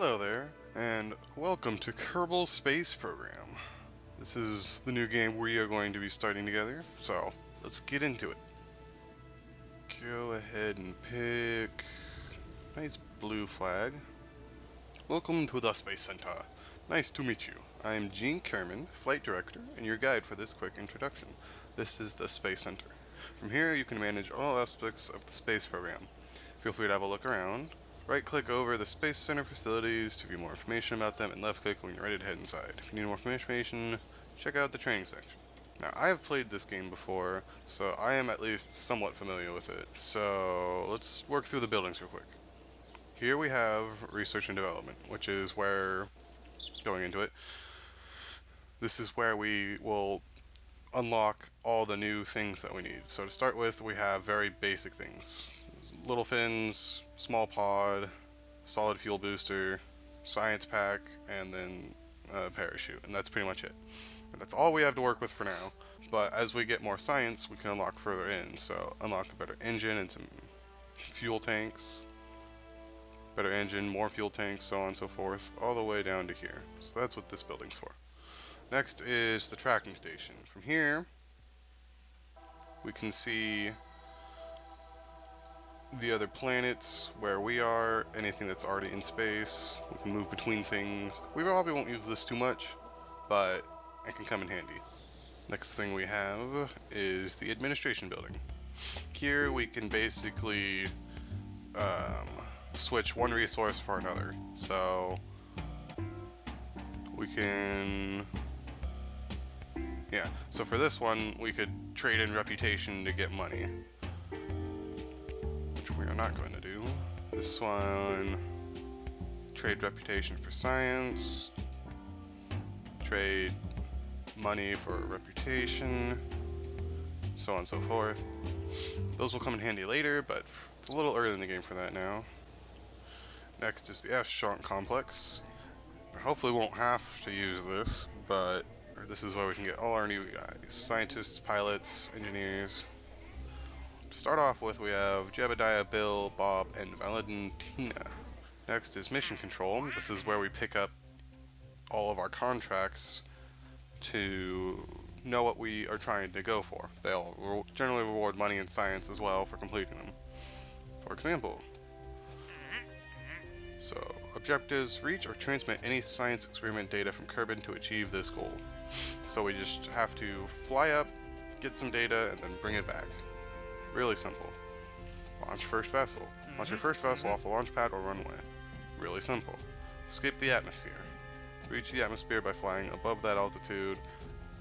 Hello there, and welcome to Kerbal Space Program. This is the new game we are going to be starting together, so let's get into it. Go ahead and pick nice blue flag. Welcome to the Space Center. Nice to meet you. I am Gene Kerman, Flight Director, and your guide for this quick introduction. This is the Space Center. From here you can manage all aspects of the space program. Feel free to have a look around. Right-click over the Space Center facilities to view more information about them, and left-click when you're ready to head inside. If you need more information, check out the training section. Now, I have played this game before, so I am at least somewhat familiar with it. So, let's work through the buildings real quick. Here we have Research and Development, which is where, going into it, this is where we will unlock all the new things that we need. So to start with, we have very basic things. Little fins, small pod, solid fuel booster, science pack, and then a parachute, and that's pretty much it. And that's all we have to work with for now, but as we get more science, we can unlock further in. So unlock a better engine and some fuel tanks, better engine, more fuel tanks, so on and so forth, all the way down to here. So that's what this building's for. Next is the tracking station. From here, we can see the other planets, where we are, anything that's already in space. We can move between things. We probably won't use this too much, but it can come in handy. Next thing we have is the administration building. Here we can basically switch one resource for another. So we can, so for this one we could trade in reputation to get money, which we are not going to do. This one, trade reputation for science, trade money for reputation, so on and so forth. Those will come in handy later, but it's a little early in the game for that now. Next is the astronaut complex. Hopefully we won't have to use this, but this is where we can get all our new guys. Scientists, pilots, engineers. To start off with, we have Jebediah, Bill, Bob, and Valentina. Next is mission control. This is where we pick up all of our contracts to know what we are trying to go for. They'll generally reward money and science as well for completing them. For example, so objectives: reach or transmit any science experiment data from Kerbin to achieve this goal. So we just have to fly up, get some data, and then bring it back. Really simple. Launch first vessel. Launch your first vessel off a launch pad or runway. Really simple. Escape the atmosphere. Reach the atmosphere by flying above that altitude.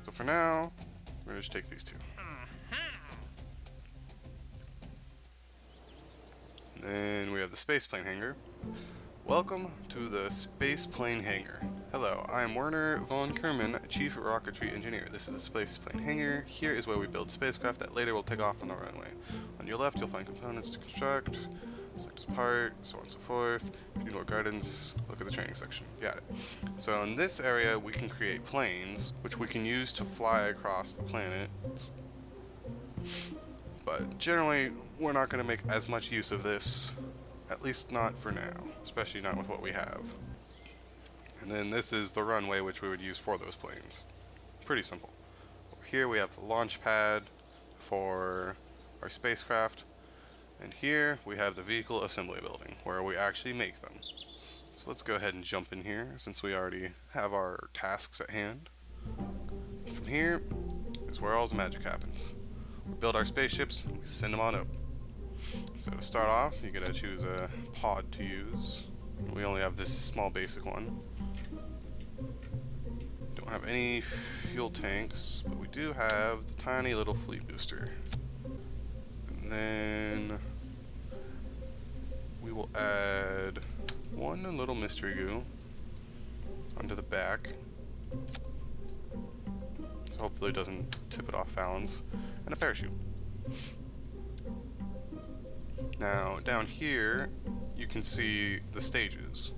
So for now, we're going to just take these two. And then we have the spaceplane hangar. Welcome to the spaceplane hangar. Hello, I am Werner von Kerman, Chief Rocketry Engineer. This is a spaceplane hangar. Here is where we build spacecraft that later will take off on the runway. On your left, you'll find components to construct, select as part, so on and so forth. If you need more guidance, look at the training section. Got it. So in this area, we can create planes, which we can use to fly across the planet. But generally, we're not going to make as much use of this, at least not for now, especially not with what we have. And then this is the runway which we would use for those planes. Pretty simple. Over here we have the launch pad for our spacecraft, and here we have the vehicle assembly building where we actually make them. So let's go ahead and jump in here since we already have our tasks at hand. From here is where all the magic happens. We build our spaceships and we send them on up. So to start off, you gotta choose a pod to use. We only have this small basic one. Don't have any fuel tanks, but we do have the tiny little fleet booster. And then we will add one little mystery goo onto the back, so hopefully it doesn't tip it off balance, and a parachute. Now, down here, you can see the stages.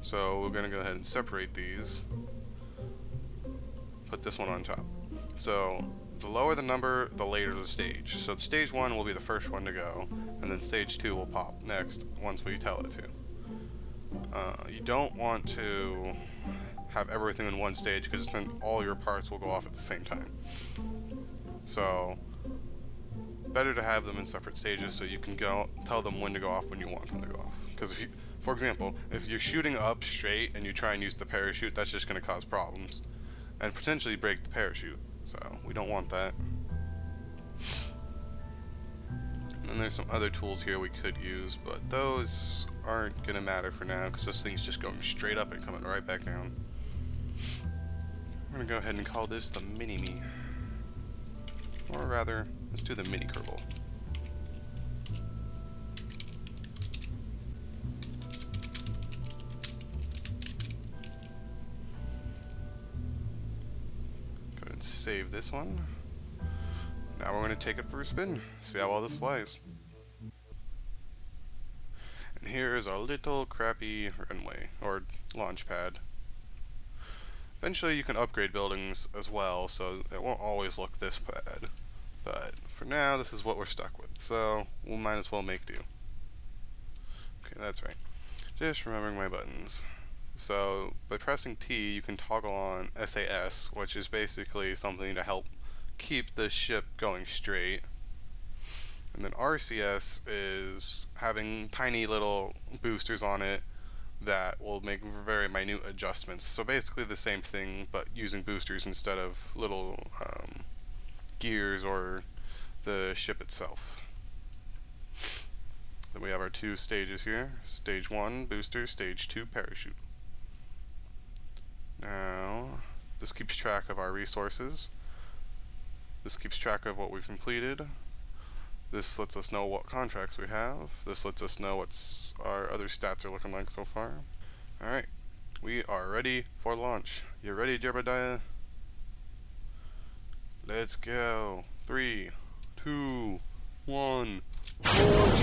So we're going to go ahead and separate these. Put this one on top. So the lower the number, the later the stage. So stage 1 will be the first one to go, and then stage 2 will pop next once we tell it to. You don't want to have everything in one stage because then all your parts will go off at the same time. So, better to have them in separate stages so you can tell them when to go off when you want them to go off. Because if you, for example, if you're shooting up straight and you try and use the parachute, that's just going to cause problems and potentially break the parachute. So we don't want that. And there's some other tools here we could use, but those aren't going to matter for now because this thing's just going straight up and coming right back down. We're going to go ahead and call this the Mini-Me. Or rather, let's do the Mini Kerbal. Go ahead and save this one. Now we're going to take it for a spin, see how well this flies. And here is our little crappy runway, or launch pad. Eventually you can upgrade buildings as well, so it won't always look this bad. But for now, this is what we're stuck with, so we might as well make do. Okay, that's right. Just remembering my buttons. So by pressing T, you can toggle on SAS, which is basically something to help keep the ship going straight. And then RCS is having tiny little boosters on it that will make very minute adjustments. So basically the same thing, but using boosters instead of little gears or the ship itself. Then we have our two stages here. Stage 1, booster. Stage 2, parachute. Now, this keeps track of our resources. This keeps track of what we've completed. This lets us know what contracts we have. This lets us know what our other stats are looking like so far. Alright, we are ready for launch. You ready, Jebediah? Let's go. 3, 2, 1, launch!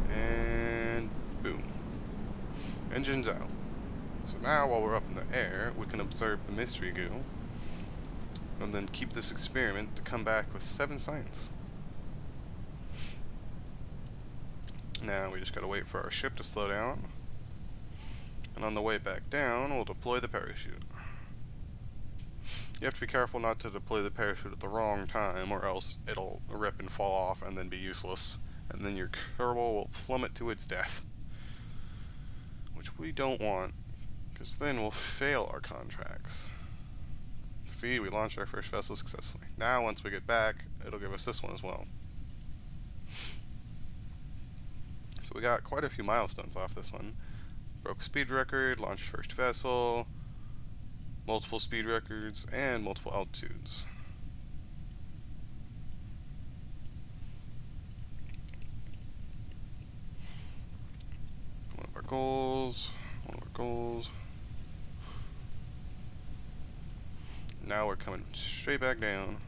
And boom. Engines out. So now, while we're up in the air, we can observe the mystery goo, and then keep this experiment to come back with 7 science. Now we just gotta wait for our ship to slow down, and on the way back down, we'll deploy the parachute. You have to be careful not to deploy the parachute at the wrong time, or else it'll rip and fall off and then be useless, and then your Kerbal will plummet to its death, which we don't want. Because then we'll fail our contracts. See, we launched our first vessel successfully. Now, once we get back, it'll give us this one as well. So we got quite a few milestones off this one. Broke speed record, launched first vessel, multiple speed records, and multiple altitudes. One of our goals. Now we're coming straight back down.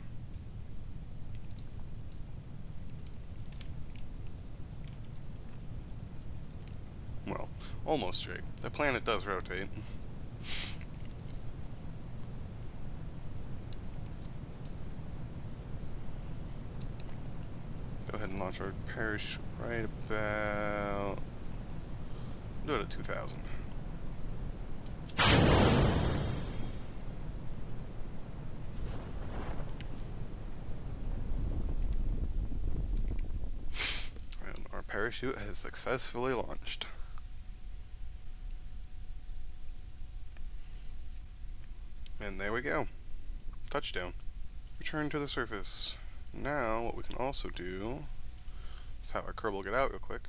Well, almost straight. The planet does rotate. Go ahead and launch our parachute right about... do it at 2,000. Parachute has successfully launched. And there we go. Touchdown. Return to the surface. Now, what we can also do is have our Kerbal get out real quick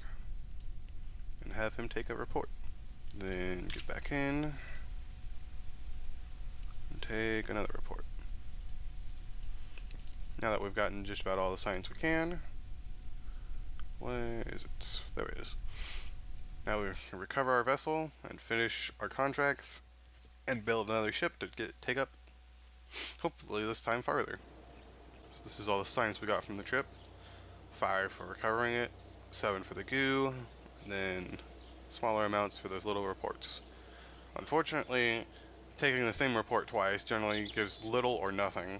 and have him take a report. Then get back in and take another report. Now that we've gotten just about all the science we can, where is it? There it is. Now we can recover our vessel and finish our contracts and build another ship to take up, hopefully this time farther. So this is all the science we got from the trip. 5 for recovering it, 7 for the goo, and then smaller amounts for those little reports. Unfortunately, taking the same report twice generally gives little or nothing.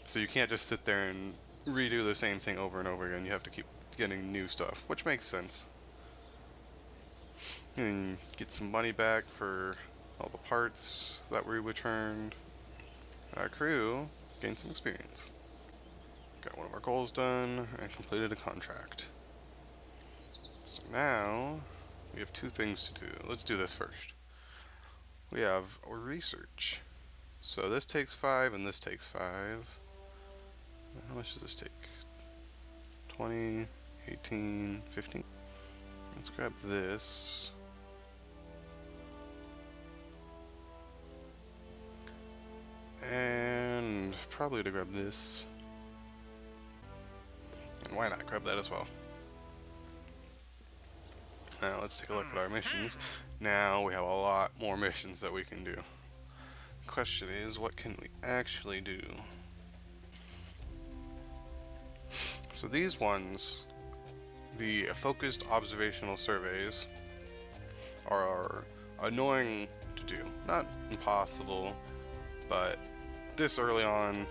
So you can't just sit there and redo the same thing over and over again. You have to keep getting new stuff, which makes sense. And get some money back for all the parts that we returned. Our crew gained some experience. Got one of our goals done and completed a contract. So now we have two things to do. Let's do this first. We have our research. So this takes 5 and this takes 5. How much does this take? 20, 18, 15. Let's grab this. And probably to grab this. And why not grab that as well? Now let's take a look at our missions. Now we have a lot more missions that we can do. The question is, what can we actually do? So these ones, the focused observational surveys, are annoying to do. Not impossible, but this early on,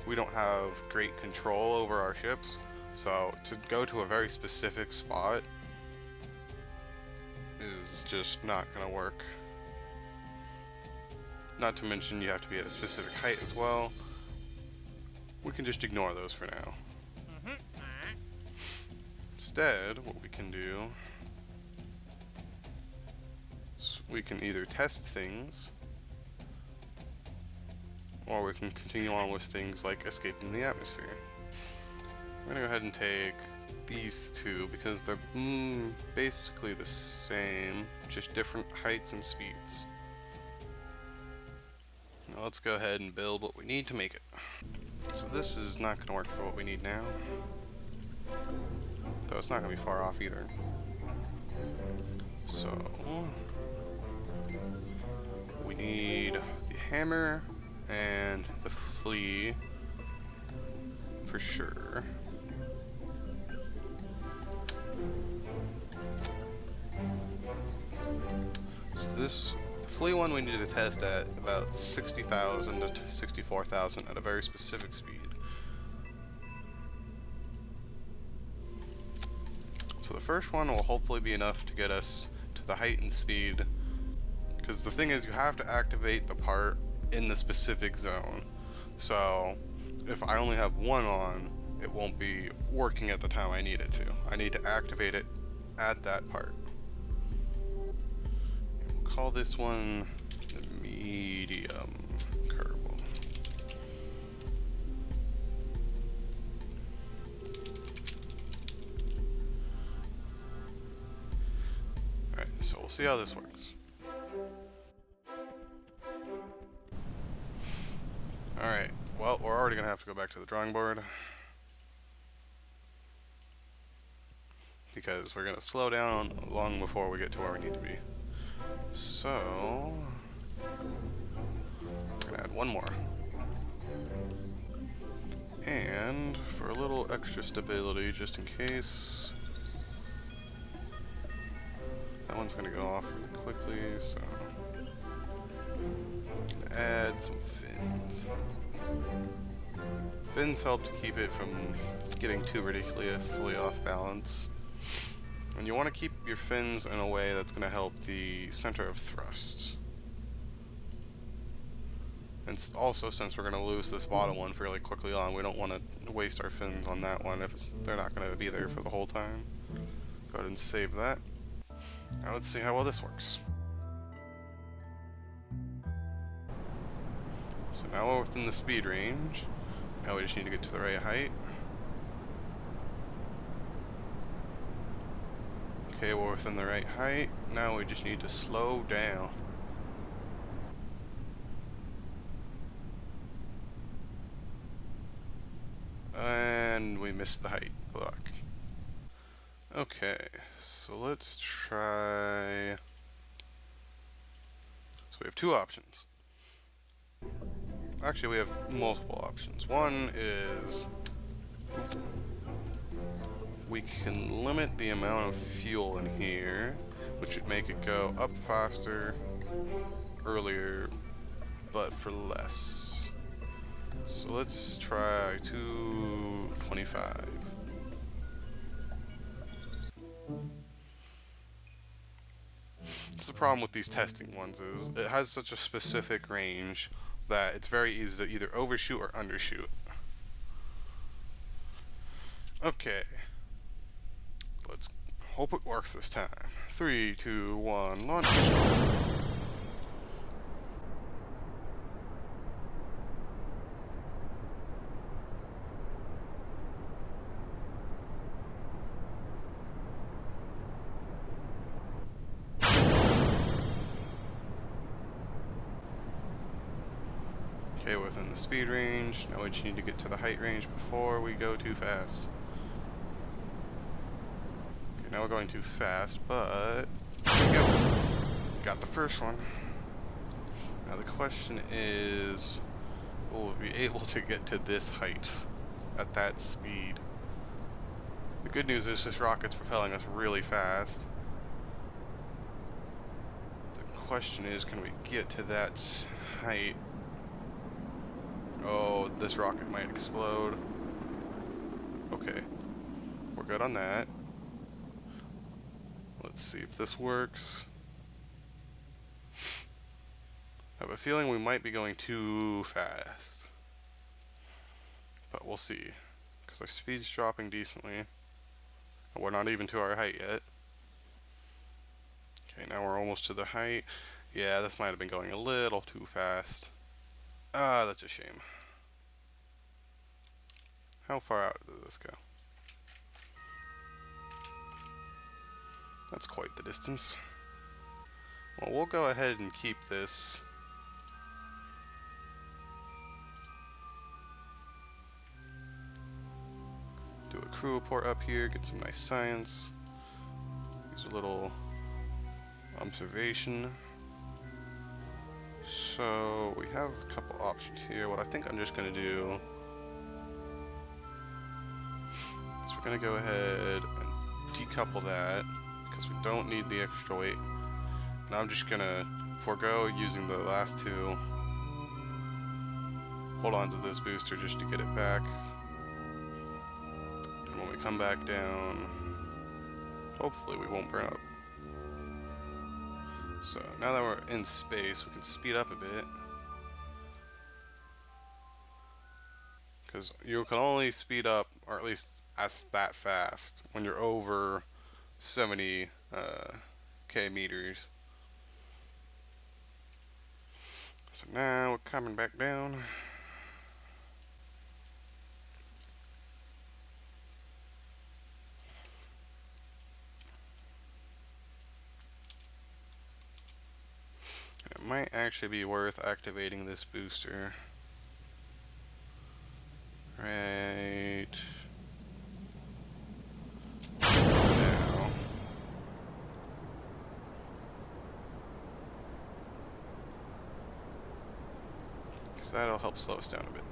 we don't have great control over our ships. So to go to a very specific spot is just not going to work. Not to mention you have to be at a specific height as well. We can just ignore those for now. Instead, what we can do is we can either test things, or we can continue on with things like escaping the atmosphere. We're gonna go ahead and take these two because they're basically the same, just different heights and speeds. Now let's go ahead and build what we need to make it. So this is not gonna work for what we need now, though it's not gonna be far off either. So we need the hammer and the flea for sure. So the flea one we need to test at about 60,000 to 64,000 at a very specific speed. So the first one will hopefully be enough to get us to the height and speed, because the thing is you have to activate the part in the specific zone. So if I only have one on, it won't be working at the time I need it to. I need to activate it at that part. We'll call this one the medium Kerbal. Alright, so we'll see how this works. Alright, well, we're already going to have to go back to the drawing board, because we're going to slow down long before we get to where we need to be. So, we're going to add one more. And for a little extra stability, just in case, that one's going to go off really quickly, so add some fins. Fins help to keep it from getting too ridiculously off balance. And you want to keep your fins in a way that's going to help the center of thrust. And also, since we're going to lose this bottom one fairly quickly on, we don't want to waste our fins on that one if they're not going to be there for the whole time. Go ahead and save that. Now let's see how well this works. So now we're within the speed range. Now we just need to get to the right height. Okay, we're within the right height. Now we just need to slow down. And we missed the height block. Okay, so let's try... So we have two options. Actually, we have multiple options. One is we can limit the amount of fuel in here, which would make it go up faster, earlier, but for less. So let's try 225. It's the problem with these testing ones is it has such a specific range that it's very easy to either overshoot or undershoot. Okay. Let's hope it works this time. 3, 2, 1, launch. Okay, within the speed range. Now we just need to get to the height range before we go too fast. Okay, now we're going too fast, but there we go. Got the first one. Now the question is, will we be able to get to this height at that speed? The good news is this rocket's propelling us really fast. The question is, can we get to that height? Oh, this rocket might explode. Okay, we're good on that. Let's see if this works. I have a feeling we might be going too fast. But we'll see. Because our speed's dropping decently. We're not even to our height yet. Okay, now we're almost to the height. Yeah, this might have been going a little too fast. Ah, that's a shame. How far out does this go? That's quite the distance. Well, we'll go ahead and keep this. Do a crew report up here, get some nice science. Use a little observation. So we have a couple options here. What I think I'm just going to do is we're going to go ahead and decouple that because we don't need the extra weight. And I'm just going to forego using the last two. Hold on to this booster just to get it back. And when we come back down, hopefully we won't burn up. So now that we're in space, we can speed up a bit. Because you can only speed up, or at least that fast, when you're over 70 K meters. So now we're coming back down. It might actually be worth activating this booster. Right now. Because that'll help slow us down a bit.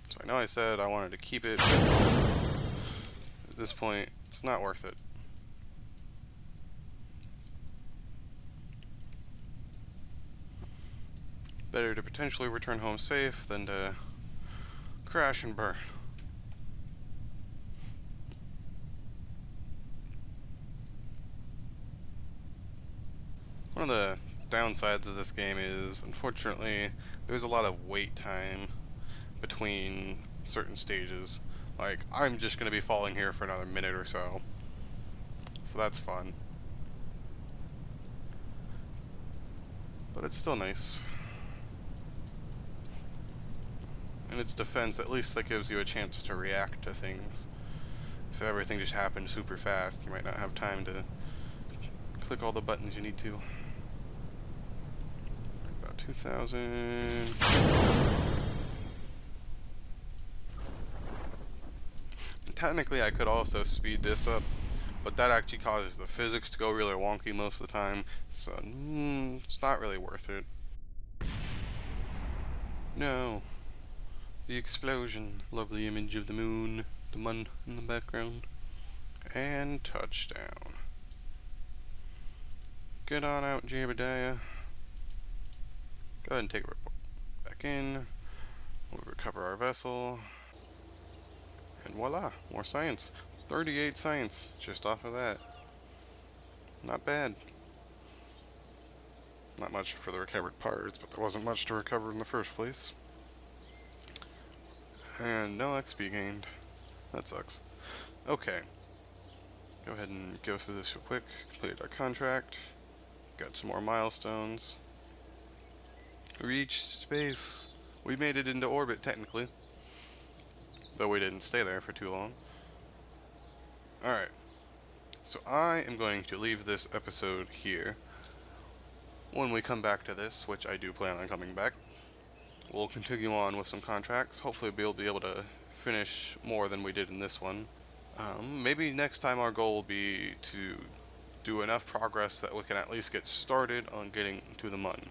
So I know I said I wanted to keep it, but at this point, it's not worth it. Better to potentially return home safe than to crash and burn. One of the downsides of this game is, unfortunately, there's a lot of wait time between certain stages. Like, I'm just going to be falling here for another minute or so. So that's fun. But it's still nice. In its defense, at least that gives you a chance to react to things. If everything just happened super fast, you might not have time to click all the buttons you need to. About 2,000. And technically, I could also speed this up, but that actually causes the physics to go really wonky most of the time, so it's not really worth it. No. The explosion. Lovely image of the moon, the mun in the background. And touchdown. Get on out, Jebediah. Go ahead and take a report back in. We'll recover our vessel. And voila, more science. 38 science just off of that. Not bad. Not much for the recovered parts, but there wasn't much to recover in the first place. And no XP gained. That sucks. Okay. Go ahead and go through this real quick. Completed our contract. Got some more milestones. Reached space. We made it into orbit, technically. Though we didn't stay there for too long. Alright. So I am going to leave this episode here. When we come back to this, which I do plan on coming back, we'll continue on with some contracts. Hopefully we'll be able to finish more than we did in this one. Maybe next time our goal will be to do enough progress that we can at least get started on getting to the Mun.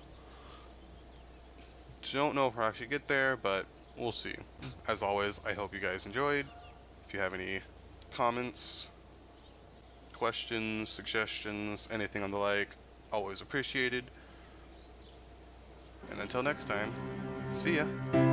Don't know if we'll actually get there, but we'll see. As always, I hope you guys enjoyed. If you have any comments, questions, suggestions, anything on the like, always appreciated. And until next time, see ya!